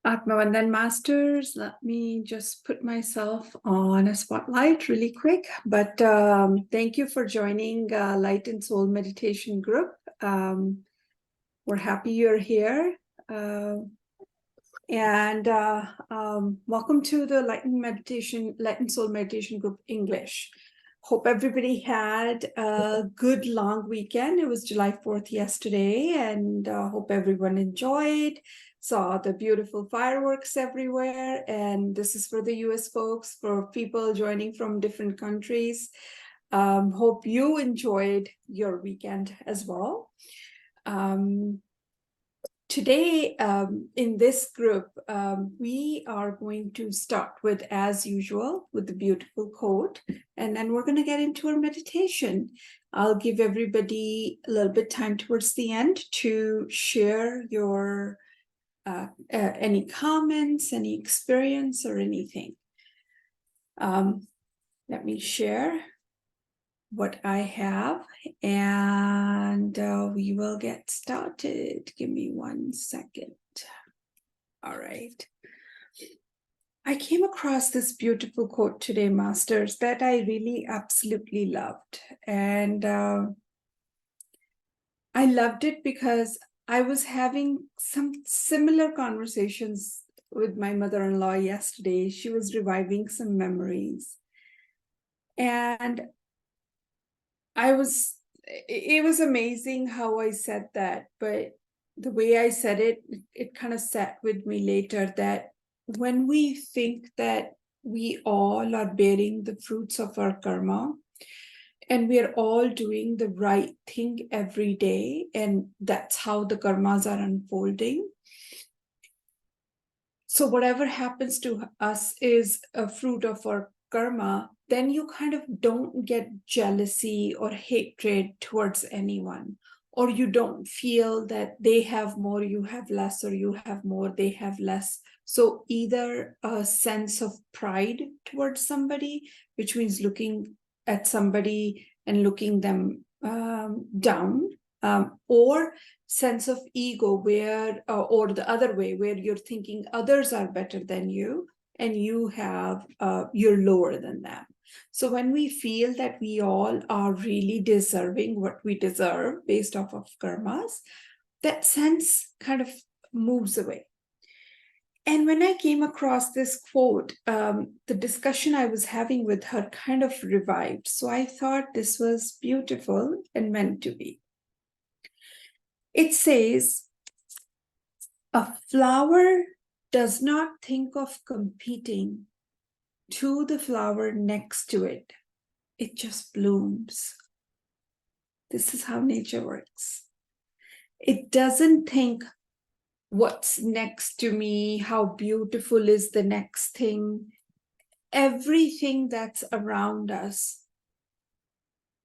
Atmavandan Masters, let me just put myself on a spotlight really quick. But thank you for joining Light and Soul Meditation Group. We're happy you're here. Welcome to the Light and Soul Meditation Group English. Hope everybody had a good long weekend. It was July 4th yesterday, and hope everyone enjoyed. Saw the beautiful fireworks everywhere. And this is for the US folks, for people joining from different countries. Hope you enjoyed your weekend as well. Today, in this group, we are going to start with, as usual, with the beautiful quote, and then we're going to get into our meditation. I'll give everybody a little bit time towards the end to share your any comments, any experience, or anything. Let me share what I have, and we will get started. Give me 1 second. All right. I came across this beautiful quote today, Masters, that I really absolutely loved. And I loved it because I was having some similar conversations with my mother-in-law yesterday. She was reviving some memories. And it was amazing how I said that, but the way I said it, it kind of sat with me later, that when we think that we all are bearing the fruits of our karma, and we are all doing the right thing every day, and that's how the karmas are unfolding. So whatever happens to us is a fruit of our karma. Then you kind of don't get jealousy or hatred towards anyone, or you don't feel that they have more, you have less, or you have more, they have less. So either a sense of pride towards somebody, which means looking at somebody and looking them down, or sense of ego, where or the other way, where you're thinking others are better than you and you have you're lower than them. So when we feel that we all are really deserving what we deserve based off of karmas, that sense kind of moves away. And when I came across this quote, the discussion I was having with her kind of revived. So I thought this was beautiful and meant to be. It says, a flower does not think of competing to the flower next to it. It just blooms. This is how nature works. It doesn't think, what's next to me? How beautiful is the next thing? Everything that's around us,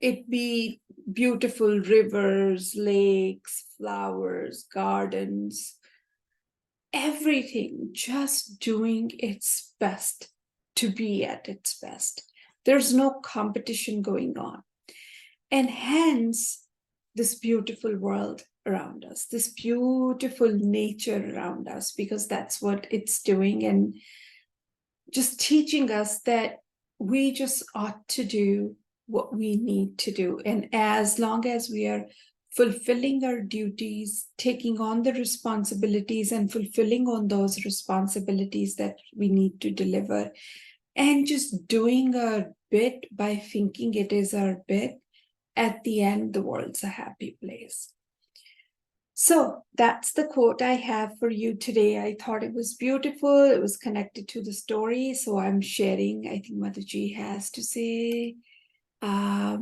it be beautiful rivers, lakes, flowers, gardens, everything just doing its best to be at its best. There's no competition going on. And hence, this beautiful world around us, this beautiful nature around us, because that's what it's doing, and just teaching us that we just ought to do what we need to do. And as long as we are fulfilling our duties, taking on the responsibilities and fulfilling on those responsibilities that we need to deliver, and just doing our bit by thinking it is our bit, at the end, the world's a happy place. So that's the quote I have for you today. I thought it was beautiful. It was connected to the story. So I'm sharing, I think Madhuji has to say. Let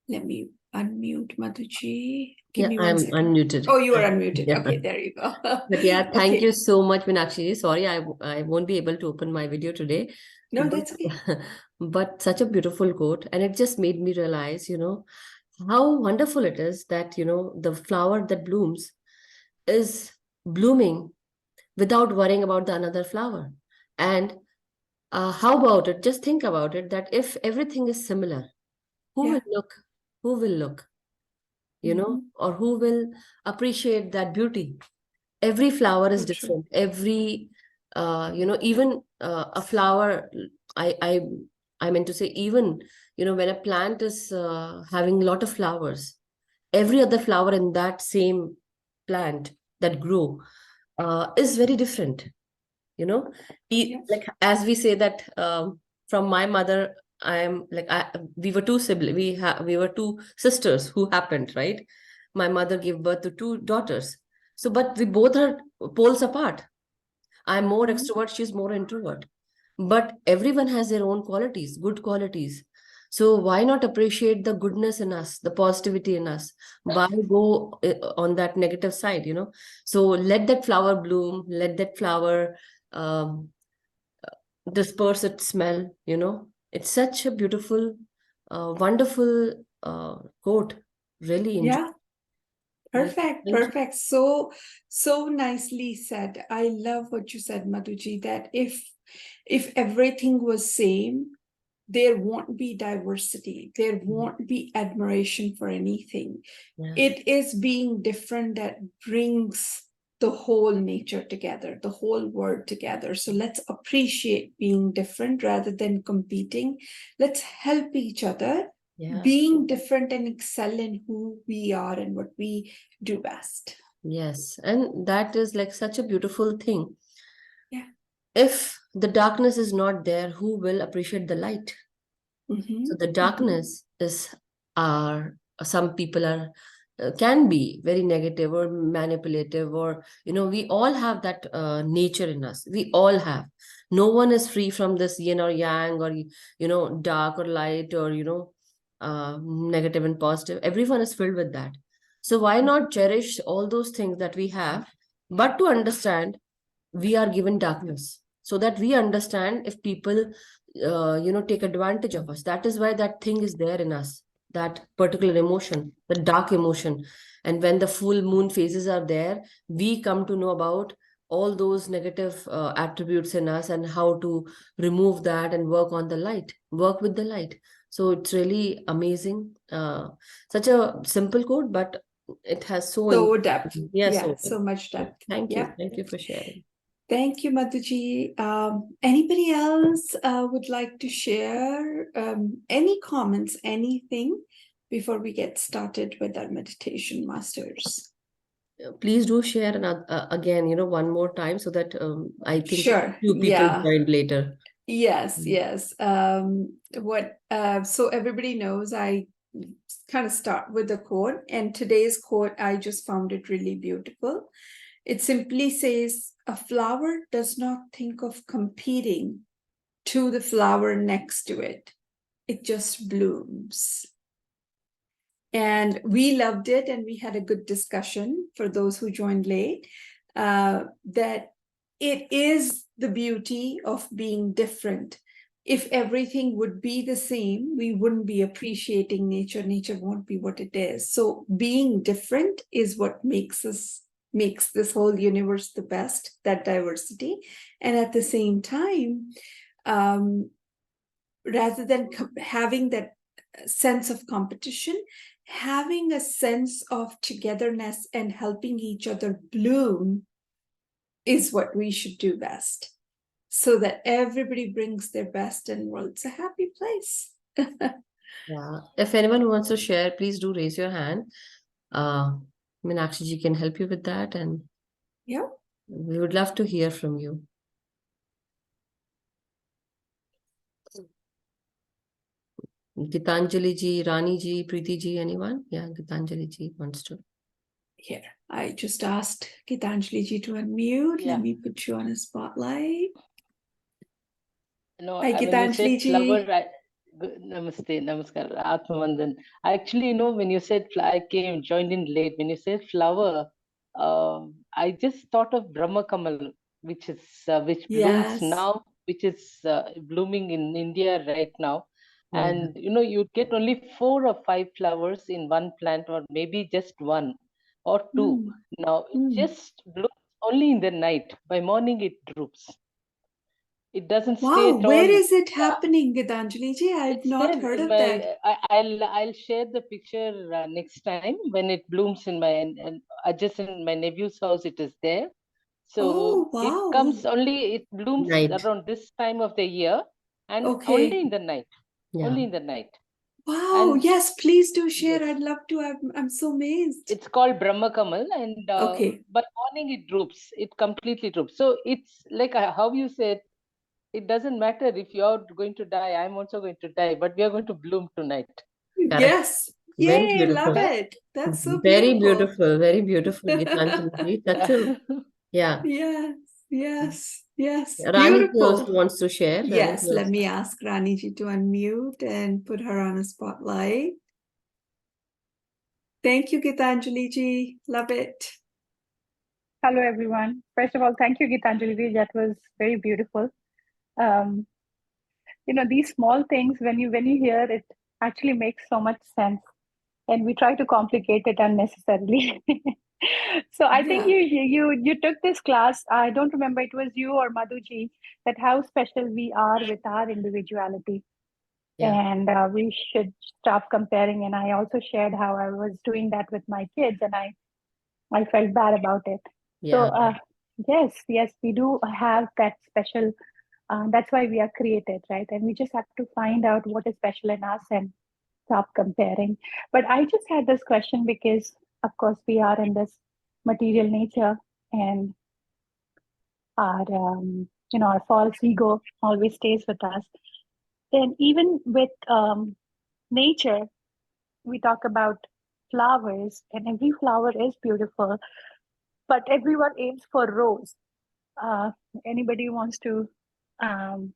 me unmute Madhuji. Give me 1 I'm second. unmuted. Oh, you are unmuted. Yeah. Okay, there you go. But yeah, thank Okay. you so much, Meenakshi. Sorry, I won't be able to open my video today. No, But that's okay. but such a beautiful quote, and it just made me realize, how wonderful it is that, the flower that blooms is blooming without worrying about the another flower. And how about it? Just think about it, that if everything is similar, who Yeah. will look? Who will look? Mhm. Or who will appreciate that beauty? Every flower is So true. different. Every even a flower, I I I meant to say, even when a plant is having a lot of flowers, every other flower in that same plant that grow is very different. Yes. Like, as we say that, from my mother, I am like, we were two siblings, we were two sisters who happened, right? My mother gave birth to two daughters, so but we both are poles apart. I'm more Mhm. extrovert, she's more introvert. But everyone has their own qualities, good qualities. So why not appreciate the goodness in us, the positivity in us? Why go on that negative side, So let that flower bloom, let that flower um, disperse its smell. It's such a beautiful, wonderful quote. Really enjoy. Yeah. Yeah. Perfect, Thank you. perfect. So nicely said. I love what you said, Madhuji, that if everything was same, there won't be diversity. There won't be admiration for anything. Yeah. It is being different that brings the whole nature together, the whole world together. So let's appreciate being different rather than competing. Let's help each other Yeah. being different and excel in who we are and what we do best. Yes. And that is like such a beautiful thing. Yeah. If the darkness is not there, who will appreciate the light? Mm-hmm. So the Mm-hmm. darkness is, are some people are can be very negative or manipulative, or we all have that nature in us. We all have. No one is free from this yin or yang, or dark or light, or negative and positive. Everyone is filled with that. So why not cherish all those things that we have, but to understand we are given darkness, so that we understand if people take advantage of us. That is why that thing is there in us, that particular emotion, the dark emotion. And when the full moon phases are there, we come to know about all those negative attributes in us, and how to remove that and work on the light, work with the light. So it's really amazing. Such a simple code, but it has so So depth. yeah, Yeah, so so much yeah. depth. Thank you. Yeah. Thank you for sharing. Thank you, Madhuji. Anybody else would like to share any comments, anything before we get started with our meditation masters? Please do share another, again, one more time, so that I think Sure. few people Yeah. joined later. Yes, Mm. yes. So everybody knows I kind of start with a quote, and today's quote, I just found it really beautiful. It simply says, "A flower does not think of competing to the flower next to it. It just blooms." And we loved it, and we had a good discussion for those who joined late, that it is the beauty of being different. If everything would be the same, we wouldn't be appreciating nature. Nature won't be what it is. So being different is what makes this whole universe the best, that diversity. And at the same time, um, rather than having that sense of competition, having a sense of togetherness and helping each other bloom is what we should do best, so that everybody brings their best and world's a happy place. Yeah. If anyone wants to share, please do raise your hand. Uh, Meenakshi ji can help you with that, and Yeah. we would love to hear from you. Gitanjali ji, Rani ji, Preeti ji, anyone? Yeah, Gitanjali ji wants to. Here, I just asked Gitanjali ji to unmute. Yeah. Let me put you on a spotlight. No, Hi, when you said Gitanjali flower, ji. Namaste, Namaskar, Atmavandan. Actually, when you said I joined in late. When you said flower, I just thought of Brahma Kamal, which blooms Yes. now, which is blooming in India right now. Yeah. And you get only 4 or 5 flowers in one plant, or maybe just one or two. Mm, Now it mm. just blooms only in the night. By morning, it droops. It doesn't stay Wow, at where all. is it Yeah. happening, Gitanjali ji? I've It's not there heard in of that. I'll share the picture next time when it blooms in my just in my nephew's house. It is there. So Oh, it wow. comes only. It blooms Night. around this time of the year, and Okay. only in the night. Yeah. Only in the night. Wow. And Yes, please do share. yes, I'd love to. I'm so amazed. it's called Brahma Kamal, and Okay. by morning it droops. It completely droops. So it's like how you said. It doesn't matter if you're going to die. I'm also going to die, but we are going to bloom tonight. Correct. Yes. Very Yay, love beautiful. it. That's so Very beautiful. very beautiful, Gitanjali. Such a, yeah. Yes, yes, yes. Rani also Beautiful. wants to share. Rani Yes, let also. me ask Rani ji to unmute and put her on a spotlight. Thank you, Gitanjali ji. Love it. Hello, everyone. First of all, thank you, Gitanjali. That was very beautiful. Um, these small things, when you hear it, actually makes so much sense, and we try to complicate it unnecessarily. So I think Yeah. you took this class. I don't remember it was you or Madhuji, that how special we are with our individuality, Yeah. and we should stop comparing. And I also shared how I was doing that with my kids, and I felt bad about it. So, Yeah. yes, we do have that special. That's why we are created, right? And we just have to find out what is special in us and stop comparing. But I just had this question because, of course, we are in this material nature, and our false ego always stays with us. Then, even with nature, we talk about flowers, and every flower is beautiful, but everyone aims for rose. Uh, Anybody wants to um,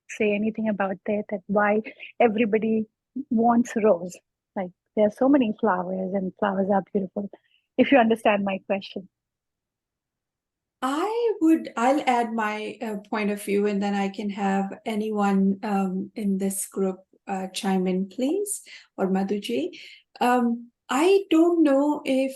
say anything about that? That why everybody wants rose? Like there are so many flowers, and flowers are beautiful. If you understand my question. I'll add my point of view, and then I can have anyone in this group chime in, please, or Madhuji. I don't know if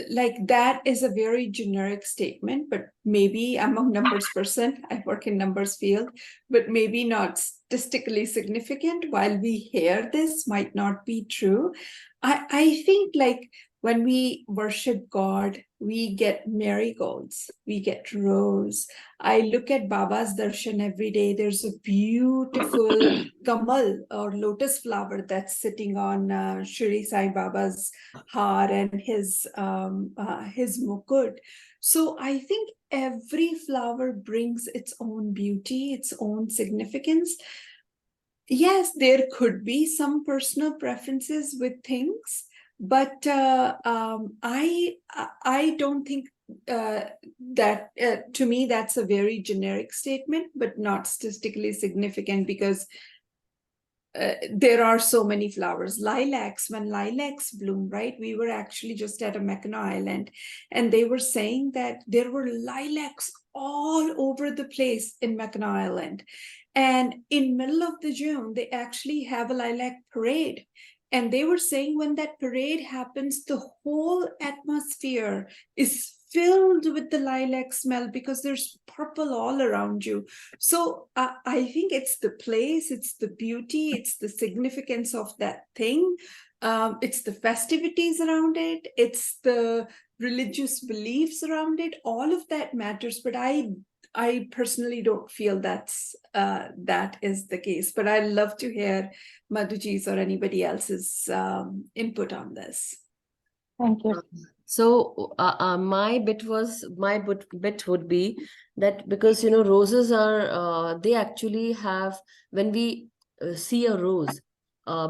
like that is a very generic statement, but maybe I'm a numbers person. I work in numbers field, but maybe not statistically significant. While we hear this might not be true. I think like when we worship God, we get marigolds, we get rose. I look at Baba's darshan every day. There's a beautiful kamal or lotus flower that's sitting on Shri Sai Baba's har and his mukut. So I think every flower brings its own beauty, its own significance. Yes, there could be some personal preferences with things, but I don't think that to me that's a very generic statement, but not statistically significant because there are so many flowers. Lilacs, when lilacs bloom, right? We were actually just at a Mackinac Island, and they were saying that there were lilacs all over the place in Mackinac Island. And in middle of the June, they actually have a lilac parade. And they were saying when that parade happens, the whole atmosphere is filled with the lilac smell because there's purple all around you. So I think it's the place, it's the beauty, it's the significance of that thing. It's the festivities around it, it's the religious beliefs around it. All of that matters, but I personally don't feel that is the case. But I'd love to hear Madhuji's or anybody else's input on this. Thank you. So my bit would be that because roses are they actually have, when we see a rose,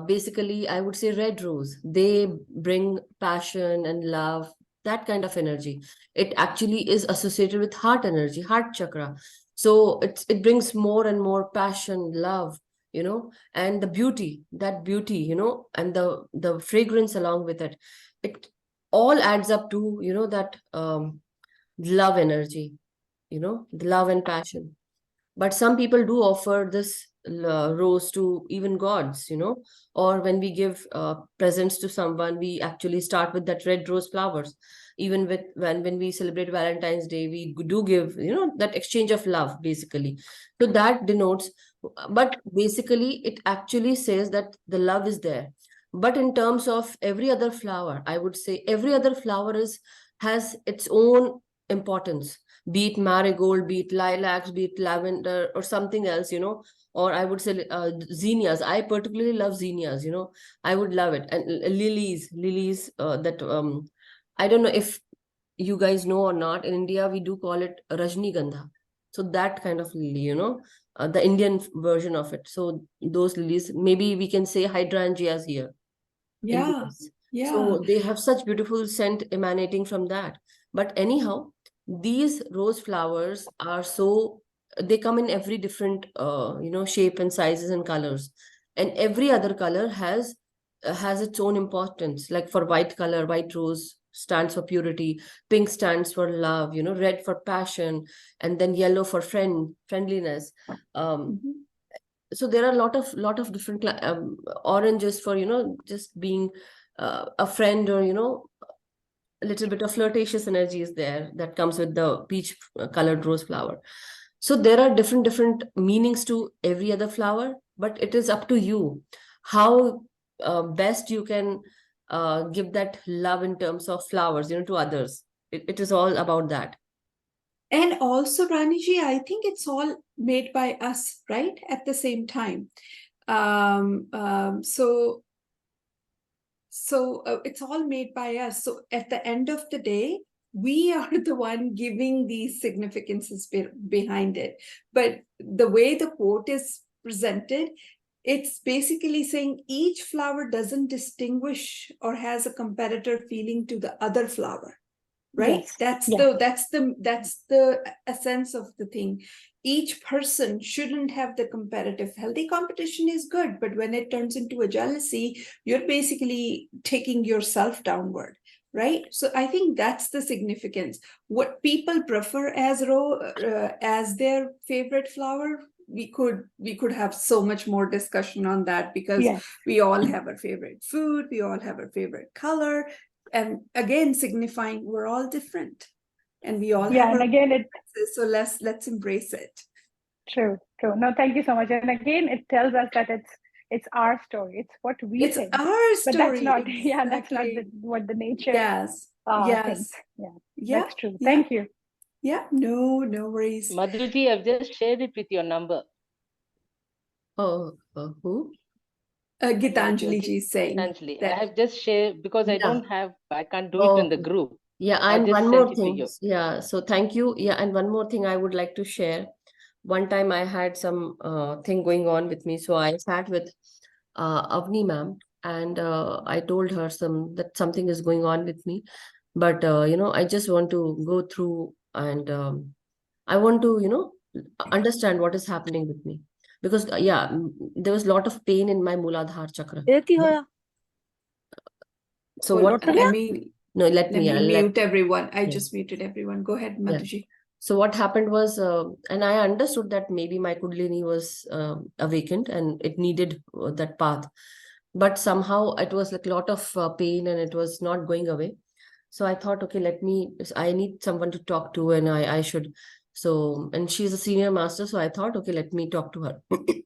basically I would say red rose, they bring passion and love, that kind of energy. It actually is associated with heart energy, heart chakra. So it brings more and more passion, love, and the beauty, that beauty, and the fragrance along with it. It all adds up to that love energy, the love and passion. But some people do offer this rose to even gods, or when we give presents to someone, we actually start with that red rose flowers. Even with when we celebrate Valentine's Day, we do give, that exchange of love, basically. So that denotes, but basically it actually says that the love is there. But in terms of every other flower, I would say every other flower has its own importance, be it marigold, be it lilacs, be it lavender or something else, or I would say zinnias. I particularly love zinnias, I would love it. And lilies, that I don't know if you guys know or not. In India, we do call it Rajnigandha. So that kind of lily, the Indian version of it. So those lilies, maybe we can say hydrangeas here in Yeah. US. Yeah. So they have such beautiful scent emanating from that. But anyhow, these rose flowers are they come in every different, shape and sizes and colors. And every other color has its own importance. Like for white color, white rose stands for purity, pink stands for love, red for passion, and then yellow for friendliness. Mhm. So there are a lot of different oranges for, just being a friend, or, a little bit of flirtatious energy is there that comes with the peach colored rose flower. So there are different meanings to every other flower, but it is up to you how best you can give that love in terms of flowers, to others. It is all about that. And also, Raniji, I think it's all made by us, right? At the same time. So it's all made by us. So at the end of the day, we are the one giving these significances behind it. But the way the quote is presented, it's basically saying each flower doesn't distinguish or has a competitor feeling to the other flower. Right? Yes. That's the essence of the thing. Each person shouldn't have the competitive. Healthy competition is good, but when it turns into a jealousy, you're basically taking yourself downward, right? So I think that's the significance. What people prefer as their favorite flower, we could have so much more discussion on that, because Yes. we all have our favorite food, we all have our favorite color, and again signifying we're all different, and we all have And our again, preferences, so let's embrace it. true. No, thank you so much. And again, it tells us that it's our story. It's what we It's think. our But that's story. not, Exactly. that's not what the nature Yes. thinks. Yeah, That's true. yeah. Thank you. Yeah, no worries. Madhuji, I've just shared it with your number. Oh, who? Gitanjali ji is saying Gitanjali. I that. have just shared because I Yeah. can't do it in the Okay. group. Yeah, I and just one sent more it to thing. you. Yeah, so thank you. Yeah, and one more thing I would like to share. One time I had some thing going on with me, so I sat with Avni ma'am, and I told her that something is going on with me, but I just want to go through, and I want to, understand what is happening with me, because there was a lot of pain in my Mooladhara chakra. So Hold what? on, let me Let me mute everyone. I yeah. just muted everyone. Go ahead, Yeah. Madhuji. So what happened was, and I understood that maybe my Kundalini was awakened and it needed that path. But somehow it was like a lot of pain and it was not going away. So I thought, okay, I need someone to talk to, and I should. So, and she's a senior master. So I thought, okay, let me talk to her.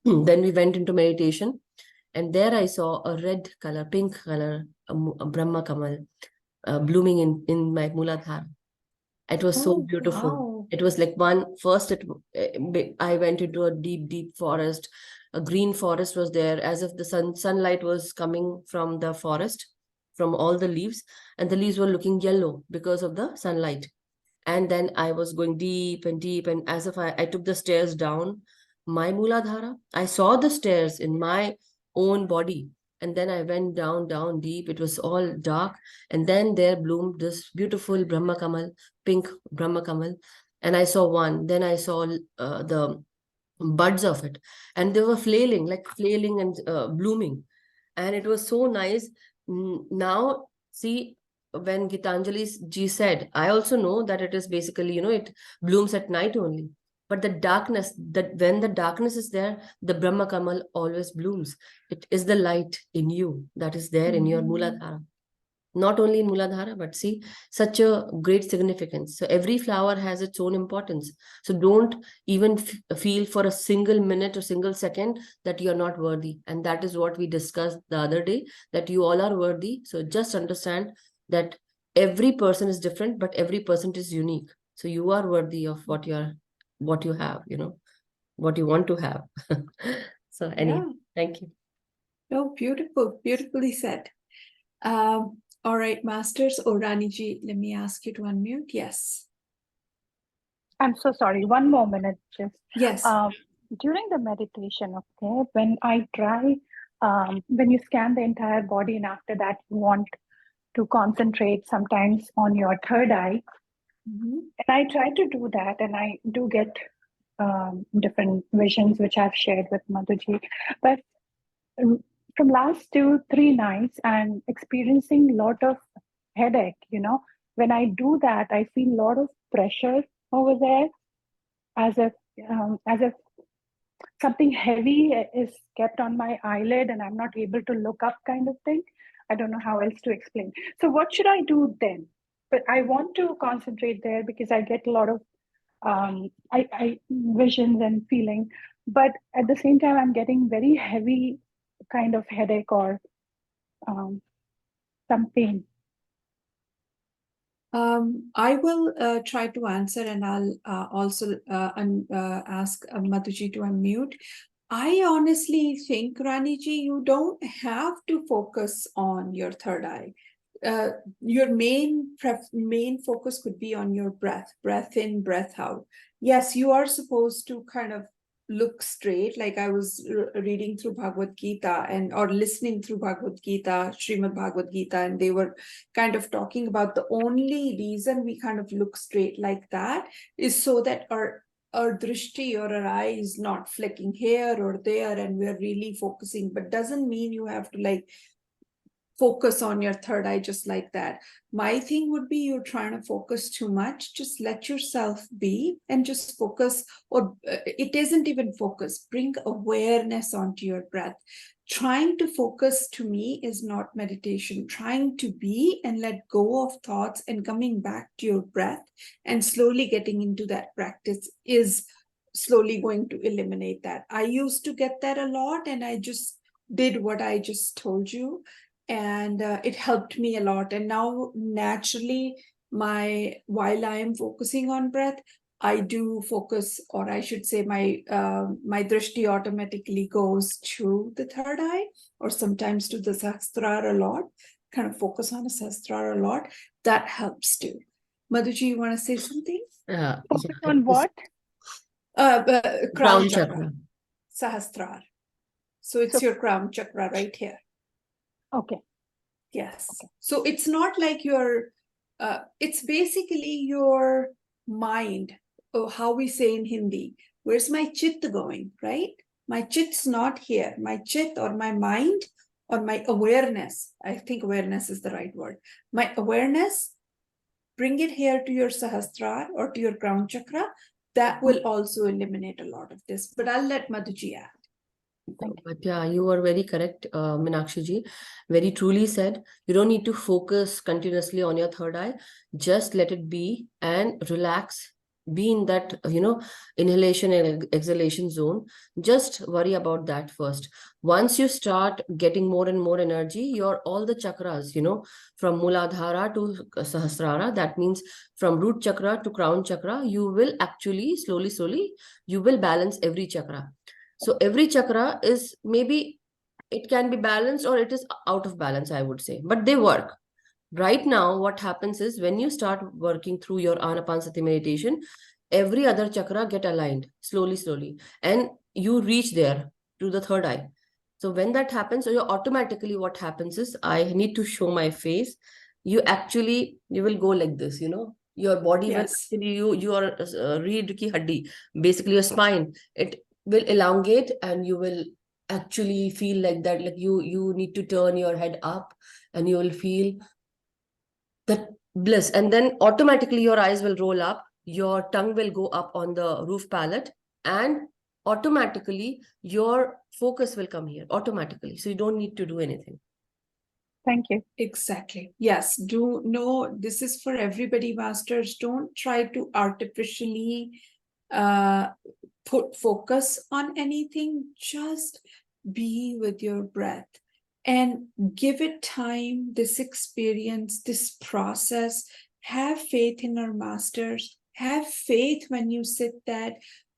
Then we went into meditation, and there I saw a red color, pink color, a Brahma Kamal blooming in my Mooladhara. It was so beautiful. Wow. It was like I went into a deep forest. A green forest was there, as if the sunlight was coming from the forest, from all the leaves, and the leaves were looking yellow because of the sunlight. And then I was going deep and deep, and as if I took the stairs down my Mooladhara. I saw the stairs in my own body. And then I went down deep. It was all dark. And then there bloomed this beautiful Brahma Kamal, pink Brahma Kamal. And I saw one. Then I saw the buds of it. And they were flailing and blooming. And it was so nice. Now, see, when Gitanjali ji said, I also know that it is basically, it blooms at night only. But the darkness, that when the darkness is there, the Brahma Kamal always blooms. It is the light in you that is there in your Mooladhara. Not only in Mooladhara, but see, such a great significance. So every flower has its own importance. So don't even feel for a single minute or single second that you're not worthy. And that is what we discussed the other day, that you all are worthy. So just understand that every person is different, but every person is unique. So you are worthy of what you have, what you want to have. So anyway, thank you. Oh, beautiful, beautifully said. All right, Masters or Raniji, let me ask you to unmute. Yes. I'm so sorry. One more minute, just. Yes. During the meditation, okay, when I try, when you scan the entire body and after that you want to concentrate sometimes on your third eye, and I try to do that, and I do get different visions which I've shared with Madhuji, but from last 2-3 nights, I'm experiencing a lot of headache. When I do that, I feel a lot of pressure over there, as if something heavy is kept on my eyelid and I'm not able to look up, kind of thing. I don't know how else to explain. So what should I do then? But I want to concentrate there because I get a lot of I visions and feeling, but at the same time I'm getting very heavy kind of headache or some pain. I will try to answer, and I'll also ask Madhuji to unmute. I honestly think, Raniji, you don't have to focus on your third eye. Your main focus could be on your breath in, breath out. Yes, you are supposed to kind of look straight. Like I was reading through Bhagavad Gita or listening through Bhagavad Gita, Srimad Bhagavad Gita, and they were kind of talking about the only reason we kind of look straight like that is so that our drishti or our eye is not flicking here or there and we're really focusing, but doesn't mean you have to like focus on your third eye just like that. My thing would be you're trying to focus too much. Just let yourself be and just focus, or it isn't even focus. Bring awareness onto your breath. Trying to focus to me is not meditation. Trying to be and let go of thoughts and coming back to your breath and slowly getting into that practice is slowly going to eliminate that. I used to get that a lot and I just did what I just told you. And it helped me a lot. And now naturally, while I am focusing on breath, I do focus, or I should say my drishti automatically goes to the third eye, or sometimes to the sahasrara a lot, kind of focus on the sahasrara a lot. That helps too. Madhuji, you want to say something? Focus on what? Crown chakra. Sahasrara. So it's your crown chakra right here. Okay. Yes. Okay. So it's not like it's basically your mind, or how we say in Hindi, where's my chitta going, right? My chitt's not here. My chit or my mind or my awareness, I think awareness is the right word. My awareness, bring it here to your sahasrara or to your crown chakra. That will also eliminate a lot of this. But I'll let Madhuji add. But yeah, you were very correct, Meenakshi ji. Very truly said. You don't need to focus continuously on your third eye. Just let it be and relax. Be in that, inhalation and exhalation zone. Just worry about that first. Once you start getting more and more energy, all the chakras, from Mooladhara to Sahasrara, that means from root chakra to crown chakra, you will actually slowly, you will balance every chakra. So every chakra is, maybe it can be balanced or it is out of balance, I would say, but they work. Right now, what happens is when you start working through your Aanapansati meditation, every other chakra get aligned slowly, and you reach there to the third eye. So when that happens, so automatically what happens is, I need to show my face. You will go like this, your body will actually, your reed ki haddi, basically your spine, it will elongate and you will actually feel like that, like you need to turn your head up and you will feel that bliss, and then automatically your eyes will roll up your tongue will go up on the roof pallet, and automatically your focus will come here automatically. So you don't need to do anything. Thank you. Exactly. Yes. Do know this is for everybody, masters. Don't try to artificially put focus on anything. Just be with your breath and give it time, this experience, this process. Have faith in our masters. Have faith when you sit that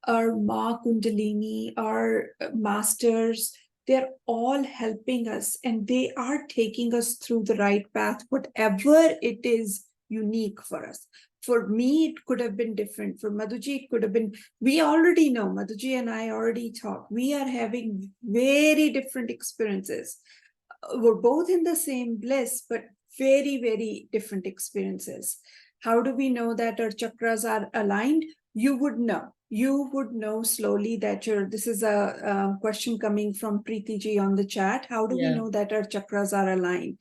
our Ma Kundalini, our masters, they're all helping us and they are taking us through the right path, whatever it is unique for us. For me, it could have been different. For Madhuji, it could have been, we already know, Madhuji and I already talked, we are having very different experiences. We're both in the same bliss, but very, very different experiences. How do we know that our chakras are aligned? You would know. You would know slowly that this is a question coming from Preeti ji on the chat. How do we know that our chakras are aligned?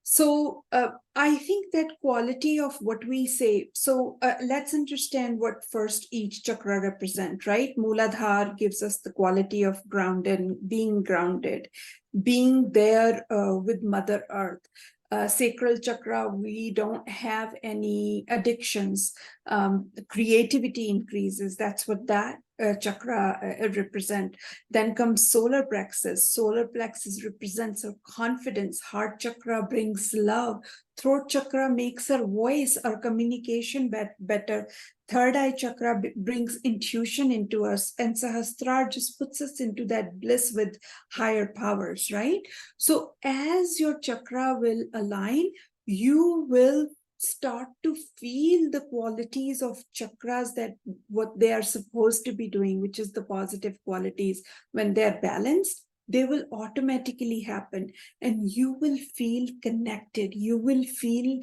So I think that quality of what we say, so let's understand what first each chakra represent, right? Mooladhara gives us the quality of grounded, being there with Mother Earth. Sacral chakra, we don't have any addictions. Creativity increases. That's what that chakra represent. Then comes solar plexus. Solar plexus represents our confidence. Heart chakra brings love. Throat chakra makes our voice, our communication better. Third eye chakra brings intuition into us, and Sahasrara just puts us into that bliss with higher powers, right? So as your chakra will align, you will start to feel the qualities of chakras, that what they are supposed to be doing, which is the positive qualities. When they're balanced, they will automatically happen and you will feel connected. You will feel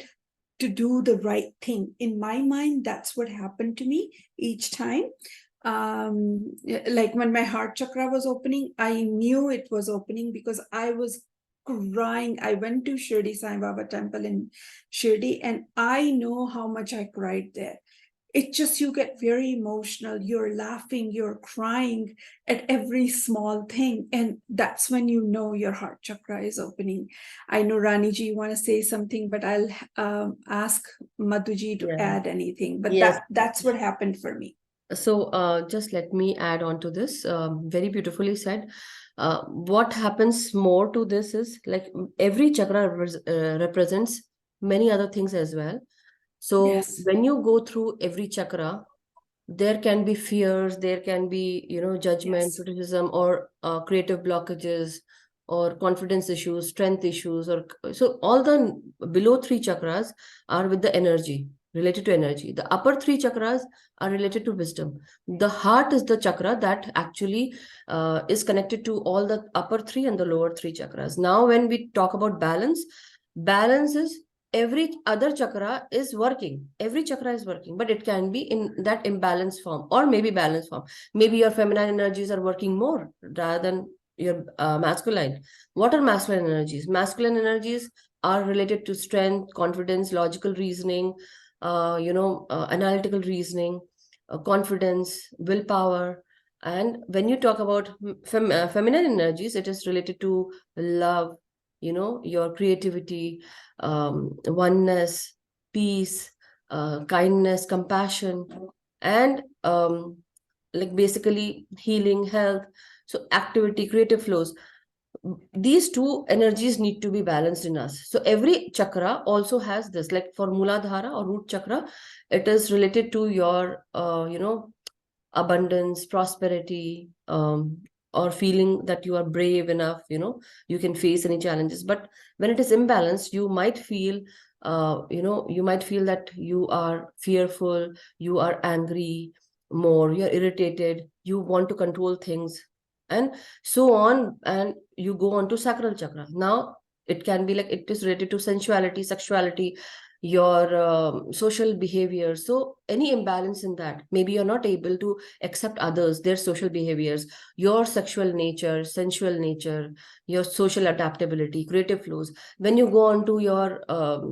to do the right thing. In my mind, that's what happened to me each time. Like when my heart chakra was opening, I knew it was opening because I was crying. I went to Shirdi Sai Baba temple in Shirdi, and I know how much I cried there. It just, you get very emotional. You're laughing, you're crying at every small thing. And that's when you know your heart chakra is opening. I know Raniji, you want to say something, but I'll ask Madhuji to add anything. But that's what happened for me. So just let me add on to this. Very beautifully said. What happens more to this is like every chakra represents many other things as well. So when you go through every chakra, there can be fears, there can be, judgment, criticism, or creative blockages, or confidence issues, strength issues, or so all the below three chakras are with the energy, related to energy. The upper three chakras are related to wisdom. The heart is the chakra that actually is connected to all the upper three and the lower three chakras. Now, when we talk about balance, balance is every other chakra is working. Every chakra is working, but it can be in that imbalanced form or maybe balanced form. Maybe your feminine energies are working more rather than your masculine. What are masculine energies? Masculine energies are related to strength, confidence, logical reasoning, analytical reasoning, confidence, willpower. And when you talk about feminine energies, it is related to love, your creativity, oneness, peace, kindness, compassion, and like basically healing, health. So activity, creative flows. These two energies need to be balanced in us. So every chakra also has this, like for Mooladhara or root chakra, it is related to your, abundance, prosperity, or feeling that you are brave enough, you can face any challenges. But when it is imbalanced, you might feel, you might feel that you are fearful, you are angry more, you're irritated, you want to control things, and so on. And you go on to sacral chakra. Now, it can be like it is related to sensuality, sexuality, your social behavior. So any imbalance in that, maybe you're not able to accept others, their social behaviors, your sexual nature, sensual nature, your social adaptability, creative flows. When you go on to your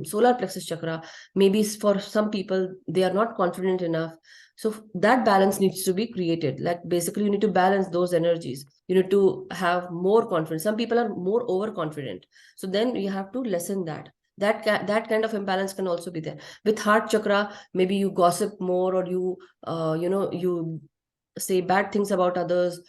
solar plexus chakra, maybe for some people, they are not confident enough. So that balance needs to be created. Like basically, you need to balance those energies. You need to have more confidence. Some people are more overconfident. So then you have to lessen that. That kind of imbalance can also be there. With heart chakra, maybe you gossip more, or you you say bad things about others,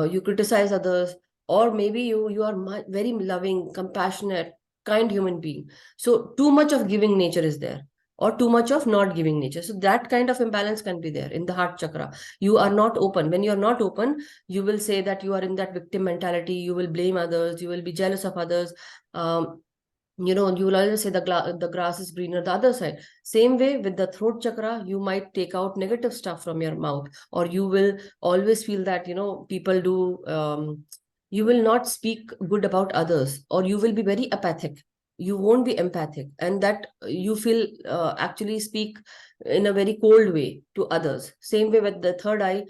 you criticize others, or maybe you are very loving, compassionate, kind human being. So too much of giving nature is there, or too much of not giving nature. So that kind of imbalance can be there in the heart chakra. You are not open. When you are not open, you will say that you are in that victim mentality. You will blame others. You will be jealous of others. You will always say the grass is greener the other side. Same way with the throat chakra, you might take out negative stuff from your mouth, or you will always feel that people do. You will not speak good about others, or you will be very apathic. You won't be empathic, and that you feel actually speak in a very cold way to others. Same way with the third eye.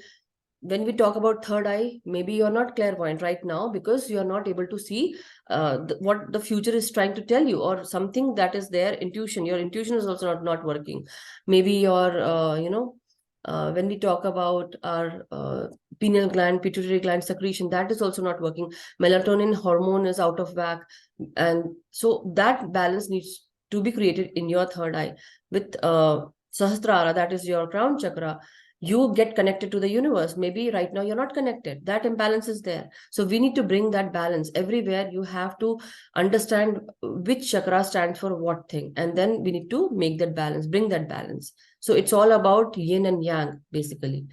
When we talk about third eye, maybe you're not clairvoyant right now because you're not able to see what the future is trying to tell you, or something that is there. Intuition, your intuition is also not working. Maybe your when we talk about our pineal gland, pituitary gland secretion, that is also not working. Melatonin hormone is out of whack, and so that balance needs to be created in your third eye. With sahasrara, that is your crown chakra, you get connected to the universe. Maybe right now you're not connected. That imbalance is there. So we need to bring that balance everywhere. You have to understand which chakra stands for what thing, and then we need to make that balance, bring that balance. So it's all about yin and yang, basically.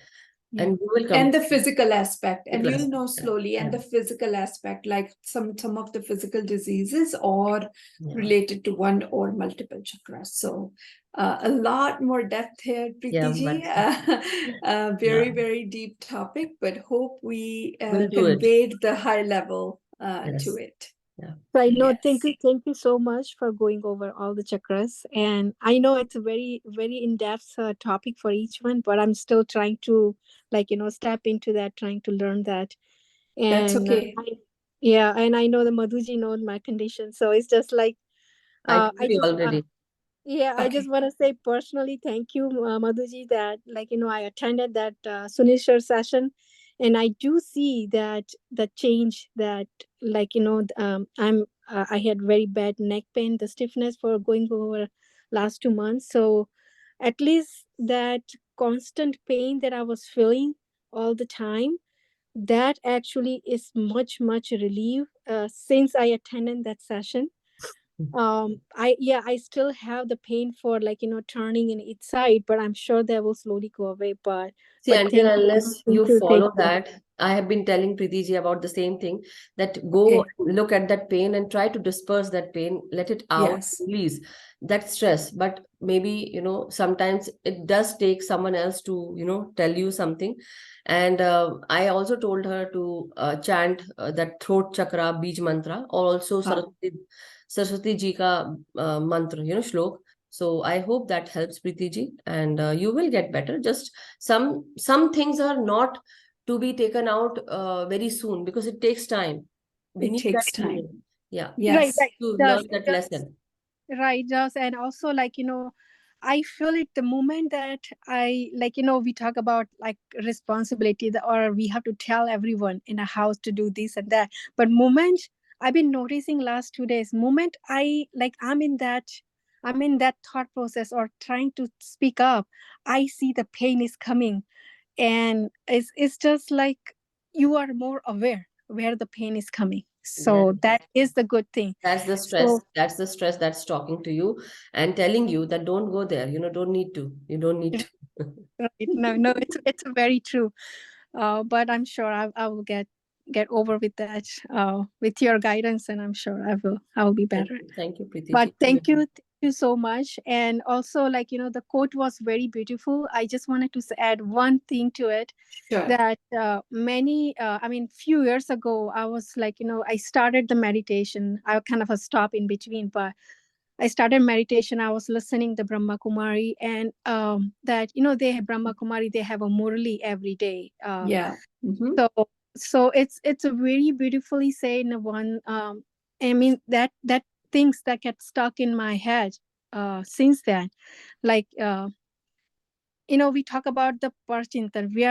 Yeah. And you will come And the physical aspect, and Physical you'll know aspect, slowly, and yeah. the physical aspect, like some of the physical diseases or Yeah. related to one or multiple chakras. So a lot more depth here, Yeah, Preeti ji. but Very, yeah, very deep topic, but hope we we'll do it. conveyed the high level Yes. to it. Yeah. Right. No, Yes. thank you so much for going over all the chakras. And I know it's a very, very in-depth topic for each one, but I'm still trying to, step into that, trying to learn that. That's And okay. yeah, and I know the Madhuji knows my condition, so it's just like I told I you just already. yeah, I Okay. just want to say personally, thank you, Madhuji, that I attended that Sunil Shah session, and I do see that the change that I had very bad neck pain, the stiffness for going over last 2 months. So at least that constant pain that I was feeling all the time, that actually is much relief since I attended that session. I still have the pain for turning in each side, but I'm sure that will slowly go away. See, until Thank you, unless thank you you, thank follow you. that, I have been telling Preeti ji about the same thing, that go Okay. look at that pain and try to disperse that pain, let it out, Yes. release that stress. But maybe, sometimes it does take someone else to, tell you something. And I also told her to chant that throat chakra beej mantra, or also Saraswati ji ka mantra, shlok. So I hope that helps, Preeti ji, and you will get better. Just some things are not to be taken out very soon, because it takes time. We It need that takes time. healing. Yeah, Right, Yes. right. to Does learn that does lesson. right, does and also I feel it the moment that we talk about like responsibility, or we have to tell everyone in a house to do this and that. But moment I've been noticing last 2 days, moment I'm in that thought process or trying to speak up, I see the pain is coming, and it's just like you are more aware where the pain is coming. Yes. So that is the good thing. That's the stress. So That's the stress that's talking to you and telling you that don't go there. Don't need to. You don't need to. right, no, it's very true. But I'm sure I will get over with that with your guidance, and I'm sure I will be better. Thank you, Preeti But ji. thank you so much. And also, the quote was very beautiful. I just wanted to add one thing to it, Sure. that few years ago I was I started the meditation. I kind of a stop in between, but I started meditation, I was listening to Brahma Kumari, and that, you know, they have Brahma Kumari, they have a Murali every day. Yeah. Mhm. So it's a very beautifully said in one. I mean, that things that get stuck in my head since then, like you know, we talk about the parchintan. We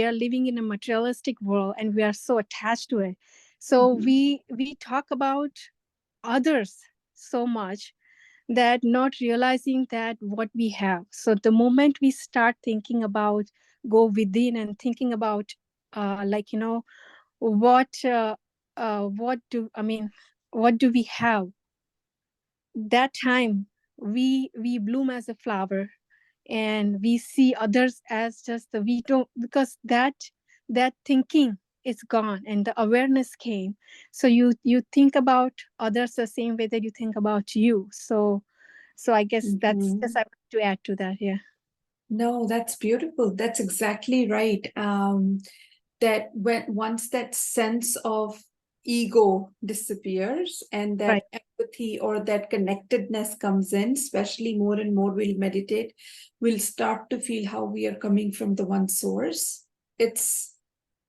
are living in a materialistic world, and we are so attached to it. So Mhm. we talk about others so much that not realizing that what we have. So the moment we start thinking about, go within and thinking about, like, you know, what do I mean, what do we have? That time we bloom as a flower, and we see others as just the, we don't, because that thinking is gone and the awareness came. So you think about others the same way that you think about you. So I guess that's just Mhm. I want to add to that. Yeah. No, that's beautiful. That's exactly right. That when once that sense of ego disappears and Right. that empathy or that connectedness comes in, especially more and more we'll meditate, we'll start to feel how we are coming from the one source. It's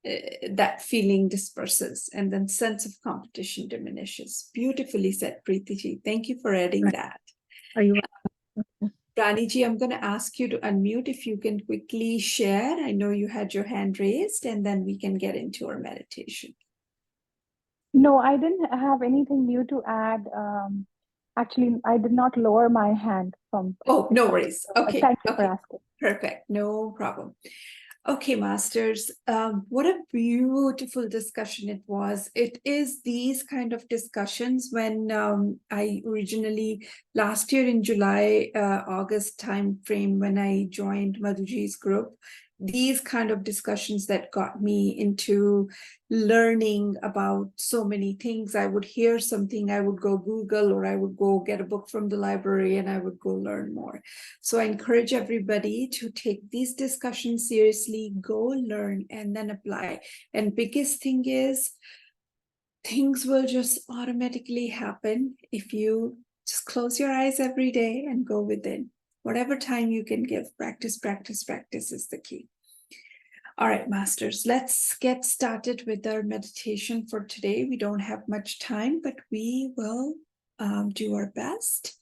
that feeling disperses and then sense of competition diminishes. Beautifully said, Preeti ji. Thank you for adding Right. that. Are you Rani ji, I'm going to ask you to unmute if you can quickly share. I know you had your hand raised, and then we can get into our meditation. No, I didn't have anything new to add. Actually, I did not lower my hand from Oh, no before. worries. But Okay, thank you for okay, asking. perfect. No problem. Okay, Masters, what a beautiful discussion it was. It is these kind of discussions when I originally, last year in July, August time frame, when I joined Madhuji's group, these kind of discussions that got me into learning about so many things. I would hear something, I would go Google, or I would go get a book from the library, and I would go learn more. So I encourage everybody to take these discussions seriously, go learn, and then apply. And biggest thing is, things will just automatically happen if you just close your eyes every day and go within. Whatever time you can give, practice, practice, practice is the key. All right, Masters, let's get started with our meditation for today. We don't have much time, but we will do our best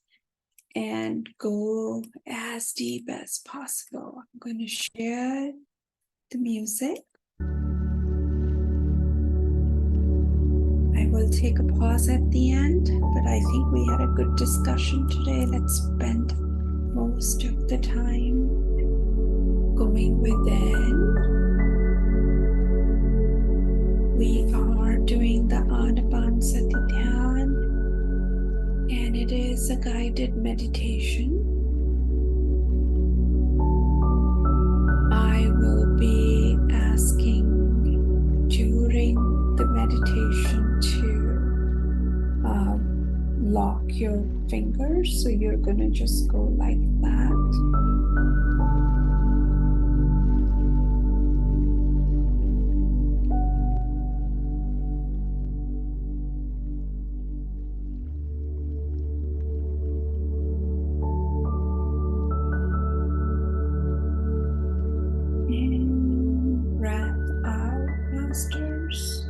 and go as deep as possible. I'm going to share the music. I will take a pause at the end, but I think we had a good discussion today. Let's spend most of the time going within. We are doing the Aanapansati Dhyan, and it is a guided meditation. I will be asking during the meditation to lock your fingers. So you're going to just go like that. And breath out, Masters.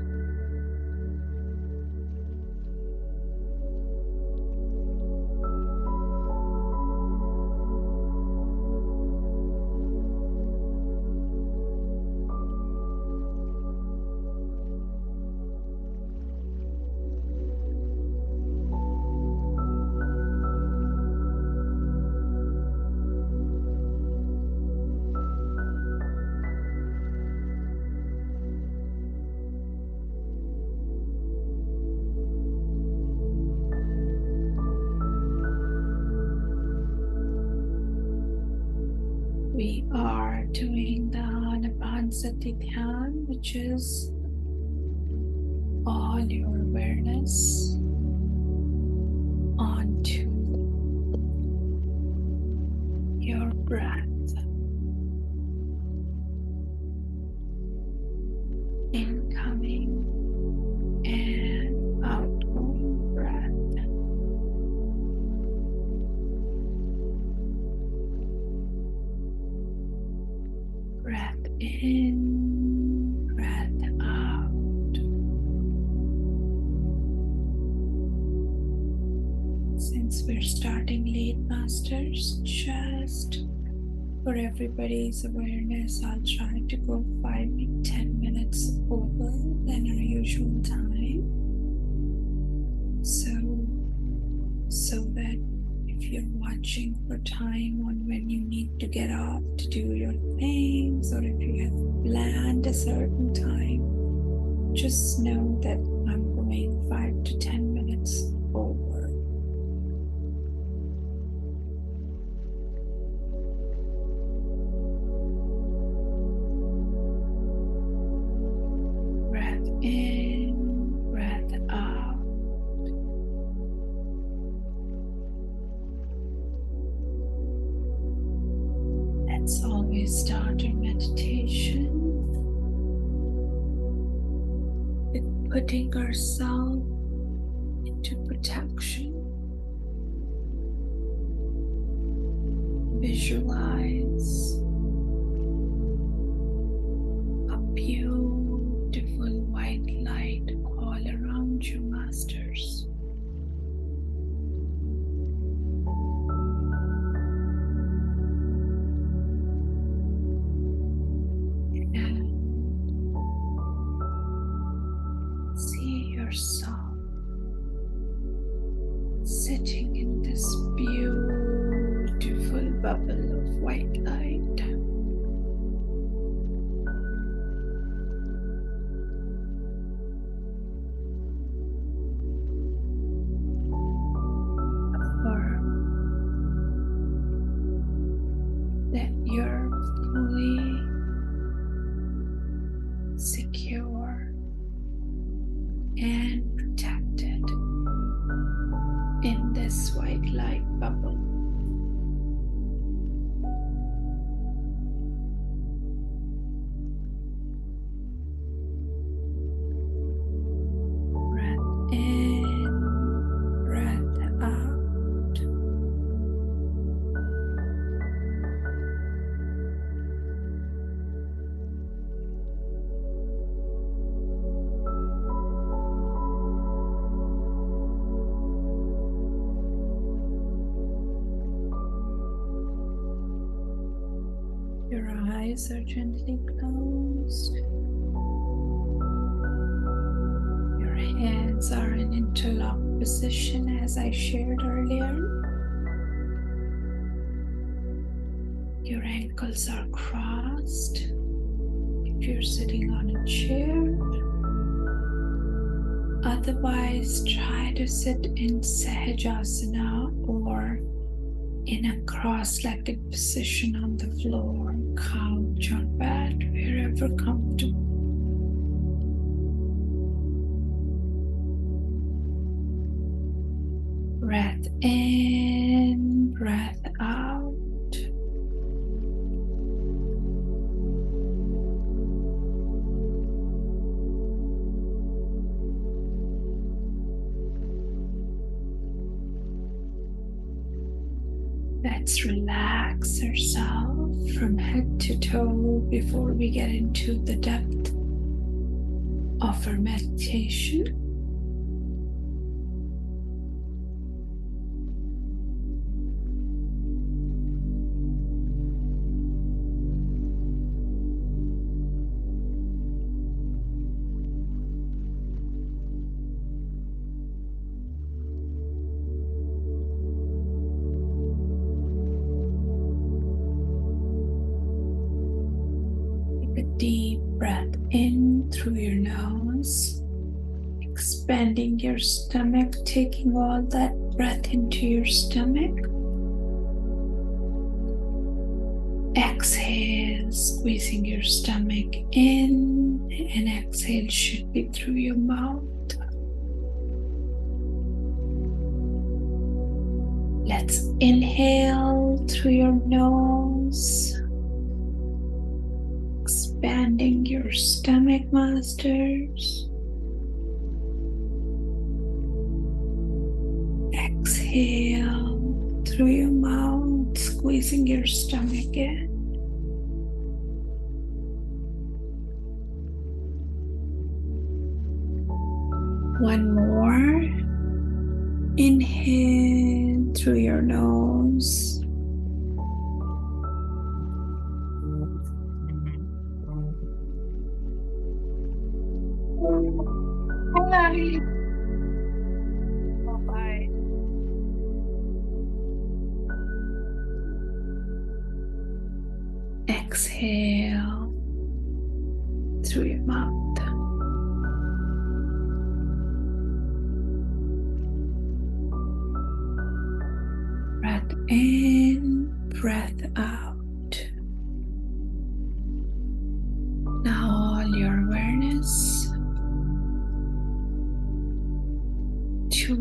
We are doing the Aanapansati Dhyan, which is all your awareness onto your breath. Incoming and outgoing breath. Breath in, breath out. Since we're starting late, Masters, just for everybody's awareness, I'll try to go 5 to 10 minutes over than our usual time. So that if you're watching for time on when you need to get off to do your things, or if you have planned a certain time, just know that I'm going 5 to 10 minutes over. Breath in, breath out. Let's always start our meditation with putting ourselves into protection. Visualize a beautiful white light all around you, Masters. And see yourself sitting in this beautiful bubble of white light. Affirm that you're fully secure and protected in this white light bubble. Breath in, breath out. Your eyes are gently closed. Your hands are in interlocked position as I shared earlier. Your ankles are crossed if you're sitting on a chair. Otherwise, try to sit in Sahajasana or in a cross-legged position on the floor, couch or bed, wherever comfortable. Breath in, breath out. Let's relax ourselves from head to toe before we get into the depth of our meditation. Deep breath in through your nose, expanding your stomach, taking all that breath into your stomach. Exhale, squeezing your stomach in, and exhale should be through your mouth. Let's inhale through your nose, expanding your stomach, Masters. Exhale through your mouth, squeezing your stomach in. One more. Inhale through your nose. Bye. Exhale through your mouth. Breath in, breath out. Now all your awareness to